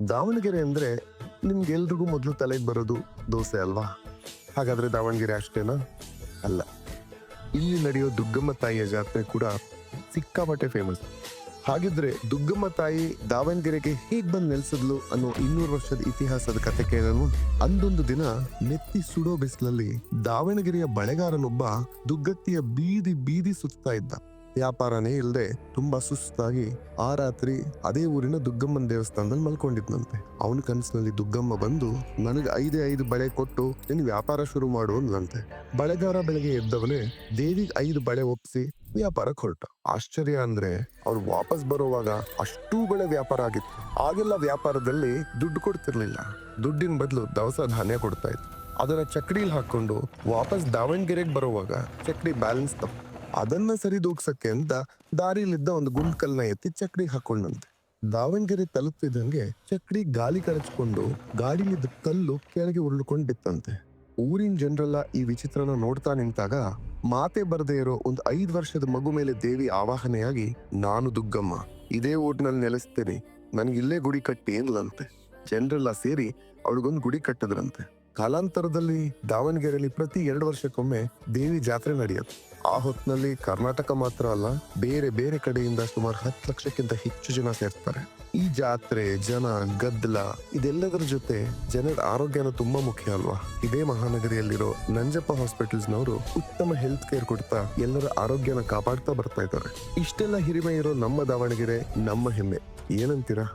ದಾವಣಗೆರೆ ಅಂದ್ರೆ ನಿಮ್ಗೆಲ್ರಿಗೂ ಮೊದಲು ತಲೆಗೆ ಬರೋದು ದೋಸೆ ಅಲ್ವಾ? ಹಾಗಾದ್ರೆ ದಾವಣಗೆರೆ ಅಷ್ಟೇನಾ? ಅಲ್ಲ. ಇಲ್ಲಿ ನಡೆಯೋ ದುಗ್ಗಮ್ಮ ತಾಯಿಯ ಜಾತ್ರೆ ಕೂಡ ಸಿಕ್ಕಾಪಟ್ಟೆ ಫೇಮಸ್. ಹಾಗಿದ್ರೆ ದುಗ್ಗಮ್ಮ ತಾಯಿ ದಾವಣಗೆರೆಗೆ ಹೇಗ್ ಬಂದ್ ನೆಲೆಸಿದ್ಲು ಅನ್ನೋ 200 ವರ್ಷದ ಇತಿಹಾಸದ ಕತೆ ಕೇಳೋಣ. ಅಂದೊಂದು ದಿನ ನೆತ್ತಿ ಸುಡೋ ಬಿಸಿಲಲ್ಲಿ ದಾವಣಗೆರೆಯ ಬಳೆಗಾರನೊಬ್ಬ ದುಗ್ಗತ್ತಿಯ ಬೀದಿ ಬೀದಿ ಸುತ್ತಾ ಇದ್ದ. ವ್ಯಾಪಾರನೇ ಇಲ್ಲದೆ ತುಂಬಾ ಸುಸ್ತಾಗಿ ಆ ರಾತ್ರಿ ಅದೇ ಊರಿನ ದುಗ್ಗಮ್ಮನ ದೇವಸ್ಥಾನದಲ್ಲಿ ಮಲ್ಕೊಂಡಿದ್ನಂತೆ. ಅವನ ಕನಸಿನಲ್ಲಿ ದುಗ್ಗಮ್ಮ ಬಂದು ನನಗೆ 5 ಬಳೆ ಕೊಟ್ಟು ನಿನ್ ವ್ಯಾಪಾರ ಶುರು ಮಾಡು ಅಂದ್ಲಂತೆ. ಬಳೆಗಾರ ಬೆಳಗ್ಗೆ ಎದ್ದವನೇ ದೇವಿಗೆ 5 ಬಳೆ ಒಪ್ಸಿ ವ್ಯಾಪಾರಕ್ಕೆ ಹೊರಟ. ಆಶ್ಚರ್ಯ ಅಂದ್ರೆ ಅವ್ರು ವಾಪಸ್ ಬರುವಾಗ ಅಷ್ಟೂ ಬಳೆ ವ್ಯಾಪಾರ ಆಗಿತ್ತು. ಆಗೆಲ್ಲ ವ್ಯಾಪಾರದಲ್ಲಿ ದುಡ್ಡು ಕೊಡ್ತಿರ್ಲಿಲ್ಲ. ದುಡ್ಡಿನ ಬದಲು ದವಸ ಧಾನ್ಯ ಕೊಡ್ತಾ ಇತ್ತು. ಅದನ್ನ ಚಕ್ಡಿಲ್ ಹಾಕೊಂಡು ವಾಪಸ್ ದಾವಣಗೆರೆಗೆ ಬರುವಾಗ ಚಕ್ಡಿ ಬ್ಯಾಲೆನ್ಸ್ ತಪ್ಪು. ಅದನ್ನ ಸರಿದೂಗ್ಸಕ್ಕೆ ಅಂತ ದಾರಿಲಿದ್ದ ಒಂದು ಗುಂಡ್ಕಲ್ನ ಎತ್ತಿ ಚಕ್ಡಿಗೆ ಹಾಕೊಂಡಂತೆ. ದಾವಣಗೆರೆ ತಲುಪ್ತಿದ್ದಂಗೆ ಚಕ್ಡಿ ಗಾಲಿ ಕರಚ್ಕೊಂಡು ಗಾಡಿಲಿದ್ದ ಕಲ್ಲು ಕೆಳಗೆ ಉರುಳ್ಕೊಂಡಿತ್ತಂತೆ. ಊರಿನ ಜನರೆಲ್ಲ ಈ ವಿಚಿತ್ರನ ನೋಡ್ತಾ ನಿಂತಾಗ ಮಾತೆ ಬರದೇ ಇರೋ ಒಂದು 5 ವರ್ಷದ ಮಗು ಮೇಲೆ ದೇವಿ ಆವಾಹನೆಯಾಗಿ, ನಾನು ದುಗ್ಗಮ್ಮ ಇದೇ ಊರಿನಲ್ಲಿ ನೆಲೆಸ್ತೇನೆ, ನನ್ಗಿಲ್ಲೇ ಗುಡಿ ಕಟ್ಟಿ ಏನ್ಲಂತೆ. ಜನರೆಲ್ಲ ಸೇರಿ ಅವಳಿಗೊಂದು ಗುಡಿ ಕಟ್ಟದ್ರಂತೆ. ಕಾಲಾಂತರದಲ್ಲಿ ದಾವಣಗೆರೆಯಲ್ಲಿ ಪ್ರತಿ 2 ವರ್ಷಕ್ಕೊಮ್ಮೆ ದೇವಿ ಜಾತ್ರೆ ನಡೆಯುತ್ತೆ. ಆ ಹೊತ್ತಿನಲ್ಲಿ ಕರ್ನಾಟಕ ಮಾತ್ರ ಅಲ್ಲ, ಬೇರೆ ಬೇರೆ ಕಡೆಯಿಂದ ಸುಮಾರು 10 ಲಕ್ಷಕ್ಕಿಂತ ಹೆಚ್ಚು ಜನ ಸೇರ್ತಾರೆ. ಈ ಜಾತ್ರೆ, ಜನ, ಗದ್ದಲ ಇದೆಲ್ಲದರ ಜೊತೆ ಜನರ ಆರೋಗ್ಯನ ತುಂಬಾ ಮುಖ್ಯ ಅಲ್ವಾ? ಇದೇ ಮಹಾನಗರಿಯಲ್ಲಿರೋ ನಂಜಪ್ಪ ಹಾಸ್ಪಿಟಲ್ಸ್ನವರು ಉತ್ತಮ ಹೆಲ್ತ್ ಕೇರ್ ಕೊಡ್ತಾ ಎಲ್ಲರ ಆರೋಗ್ಯನ ಕಾಪಾಡ್ತಾ ಬರ್ತಾ ಇದ್ದಾರೆ. ಇಷ್ಟೆಲ್ಲ ಹಿರಿಮೆ ಇರೋ ನಮ್ಮ ದಾವಣಗೆರೆ ನಮ್ಮ ಹೆಮ್ಮೆ, ಏನಂತೀರಾ?